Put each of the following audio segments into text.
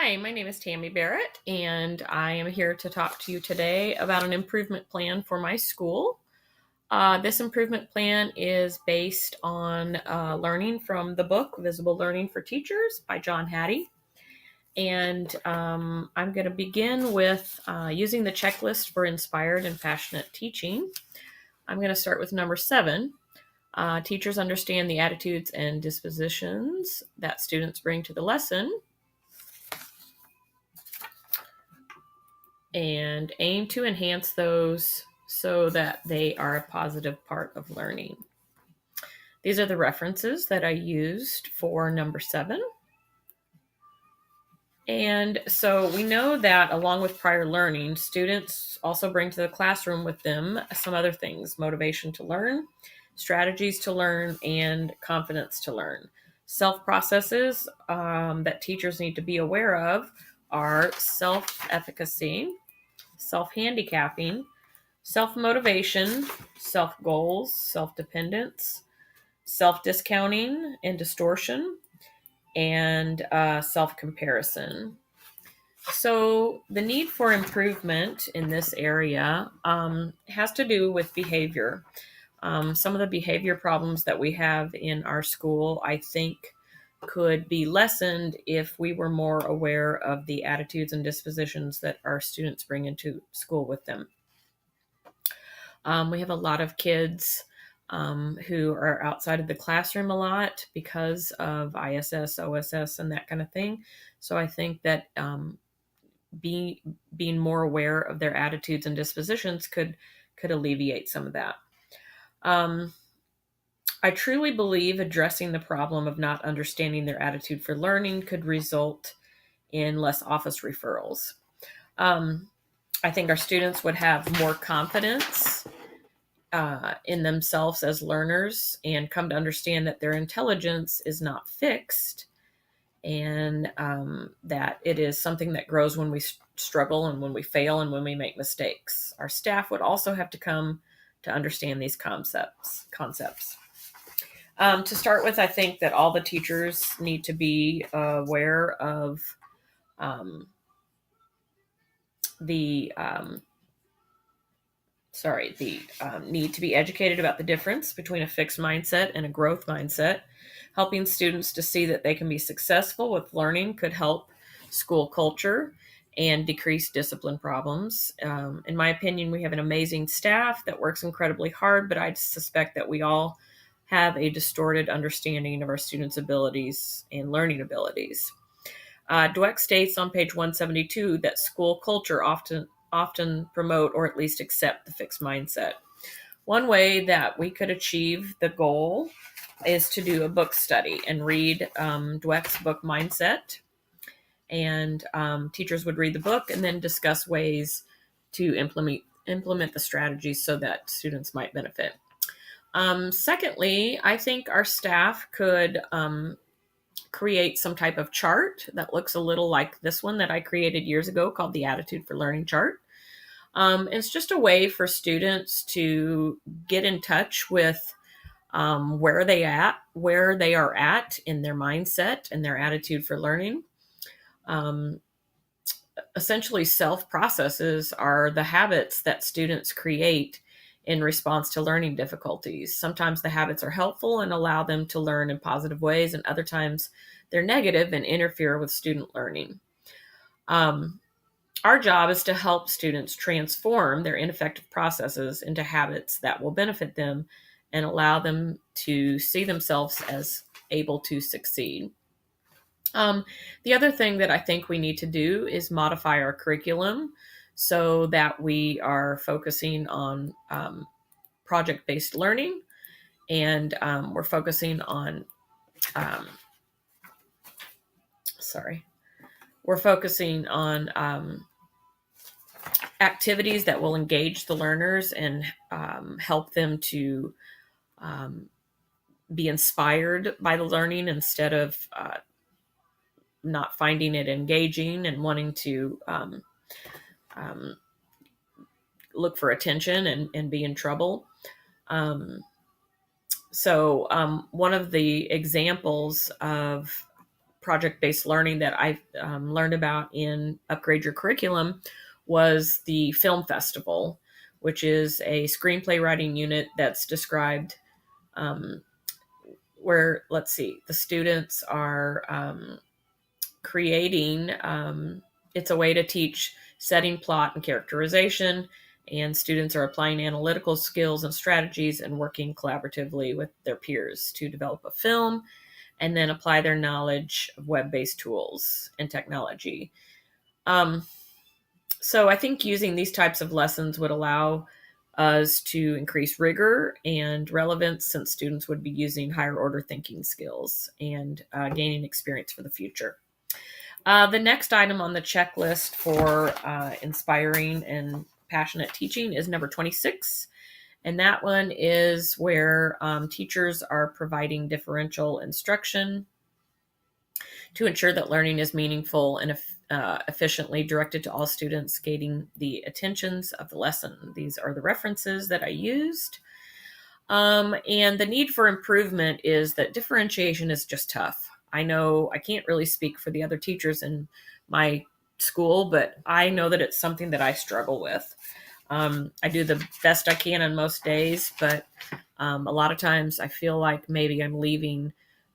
Hi, my name is Tammy Barrett, and I am here to talk to you today about an improvement plan for my school. This improvement plan is based on learning from the book Visible Learning for Teachers by John Hattie. And I'm going to begin with using the checklist for inspired and passionate teaching. I'm going to start with number 7. Teachers understand the attitudes and dispositions that students bring to the lesson and aim to enhance those so that they are a positive part of learning. These are the references that I used for number 7. And so we know that along with prior learning, students also bring to the classroom with them some other things: motivation to learn, strategies to learn, and confidence to learn. Self processes that teachers need to be aware of are self efficacy, self handicapping, self motivation, self goals, self dependence, self discounting and distortion, and self comparison. So, the need for improvement in this area has to do with behavior. Some of the behavior problems that we have in our school, I think, could be lessened if we were more aware of the attitudes and dispositions that our students bring into school with them. We have a lot of kids who are outside of the classroom a lot because of ISS, OSS, and that kind of thing. So I think that being more aware of their attitudes and dispositions could alleviate some of that. I truly believe addressing the problem of not understanding their attitude for learning could result in less office referrals. I think our students would have more confidence in themselves as learners and come to understand that their intelligence is not fixed, and that it is something that grows when we struggle and when we fail and when we make mistakes. Our staff would also have to come to understand these concepts. To start with, I think that all the teachers need to be aware of the need to be educated about the difference between a fixed mindset and a growth mindset. Helping students to see that they can be successful with learning could help school culture and decrease discipline problems. In my opinion, we have an amazing staff that works incredibly hard, but I suspect that we all have a distorted understanding of our students' abilities and learning abilities. Dweck states on page 172 that school culture often promote or at least accept the fixed mindset. One way that we could achieve the goal is to do a book study and read Dweck's book Mindset. And teachers would read the book and then discuss ways to implement the strategies so that students might benefit. Secondly, I think our staff could create some type of chart that looks a little like this one that I created years ago called the Attitude for Learning chart. It's just a way for students to get in touch with where they are at in their mindset and their attitude for learning. Essentially, self processes are the habits that students create in response to learning difficulties. Sometimes the habits are helpful and allow them to learn in positive ways, and other times they're negative and interfere with student learning. Our job is to help students transform their ineffective processes into habits that will benefit them and allow them to see themselves as able to succeed. The other thing that I think we need to do is modify our curriculum so that we are focusing on project-based learning, and we're focusing on activities that will engage the learners and help them to be inspired by the learning instead of not finding it engaging and wanting to look for attention and be in trouble. So one of the examples of project-based learning that I learned about in Upgrade Your Curriculum was the film festival, which is a screenplay writing unit that's described um, where, let's see, the students are creating, it's a way to teach setting, plot, and characterization, and students are applying analytical skills and strategies and working collaboratively with their peers to develop a film and then apply their knowledge of web-based tools and technology. Um, so I think using these types of lessons would allow us to increase rigor and relevance, since students would be using higher order thinking skills and gaining experience for the future. The next item on the checklist for inspiring and passionate teaching is number 26. And that one is where teachers are providing differential instruction to ensure that learning is meaningful and efficiently directed to all students, gaining the attentions of the lesson. These are the references that I used. And the need for improvement is that differentiation is just tough. I know I can't really speak for the other teachers in my school, but I know that it's something that I struggle with. I do the best I can on most days, but a lot of times I feel like maybe I'm leaving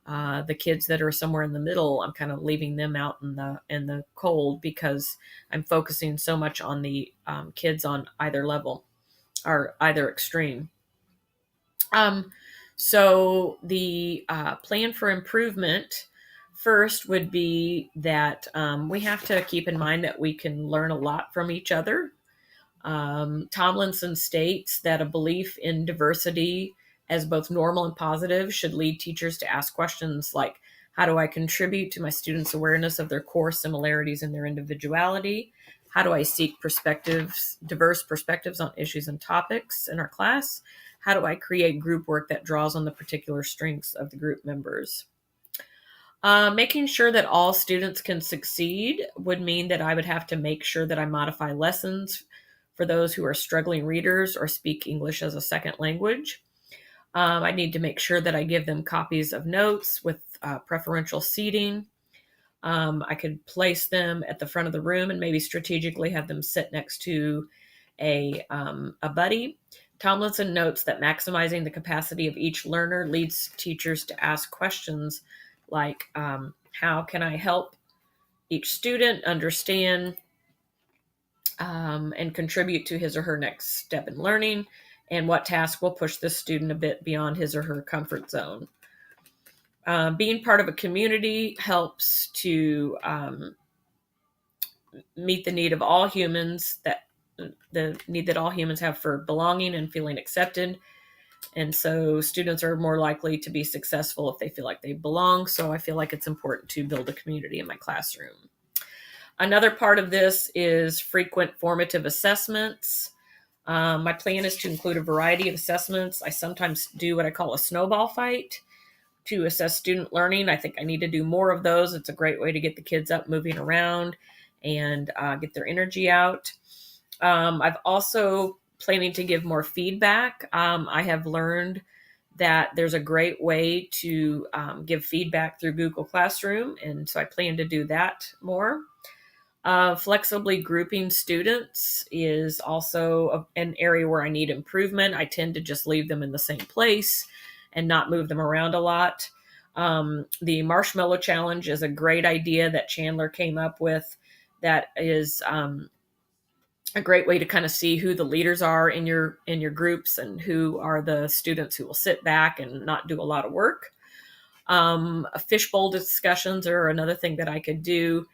the kids that are somewhere in the middle. I'm kind of leaving them out in the cold because I'm focusing so much on the kids on either level or either extreme. So the plan for improvement first would be that we have to keep in mind that we can learn a lot from each other. Tomlinson states that a belief in diversity as both normal and positive should lead teachers to ask questions like, how do I contribute to my students' awareness of their core similarities in their individuality? How do I seek diverse perspectives on issues and topics in our class? How do I create group work that draws on the particular strengths of the group members? Making sure that all students can succeed would mean that I would have to make sure that I modify lessons for those who are struggling readers or speak English as a second language. I need to make sure that I give them copies of notes with preferential seating. I could place them at the front of the room and maybe strategically have them sit next to a buddy. Tomlinson notes that maximizing the capacity of each learner leads teachers to ask questions like, how can I help each student understand and contribute to his or her next step in learning, and what task will push this student a bit beyond his or her comfort zone. Being part of a community helps to meet the need of all humans, the need that all humans have for belonging and feeling accepted. And so students are more likely to be successful if they feel like they belong. So I feel like it's important to build a community in my classroom. Another part of this is frequent formative assessments. My plan is to include a variety of assessments. I sometimes do what I call a snowball fight to assess student learning. I think I need to do more of those. It's a great way to get the kids up, moving around, and get their energy out. I've also planning to give more feedback. I have learned that there's a great way to give feedback through Google Classroom, and so I plan to do that more. Flexibly grouping students is also an area where I need improvement. I tend to just leave them in the same place and not move them around a lot. The marshmallow challenge is a great idea that Chandler came up with. That is a great way to kind of see who the leaders are in your groups and who are the students who will sit back and not do a lot of work. Fishbowl discussions are another thing that I could do.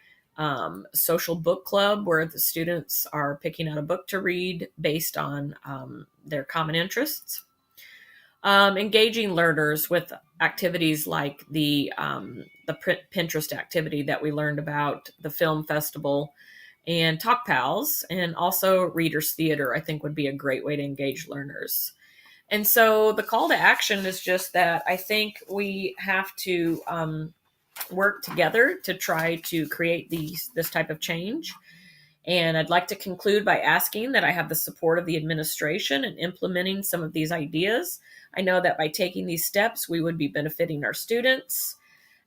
Social book club, where the students are picking out a book to read based on their common interests. Engaging learners with activities like the Pinterest activity that we learned about, the film festival, and Talk Pals, and also Readers Theater, I think would be a great way to engage learners. And so the call to action is just that I think we have to work together to try to create this type of change. And I'd like to conclude by asking that I have the support of the administration in implementing some of these ideas. I know that by taking these steps, we would be benefiting our students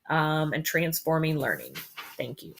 and transforming learning. Thank you.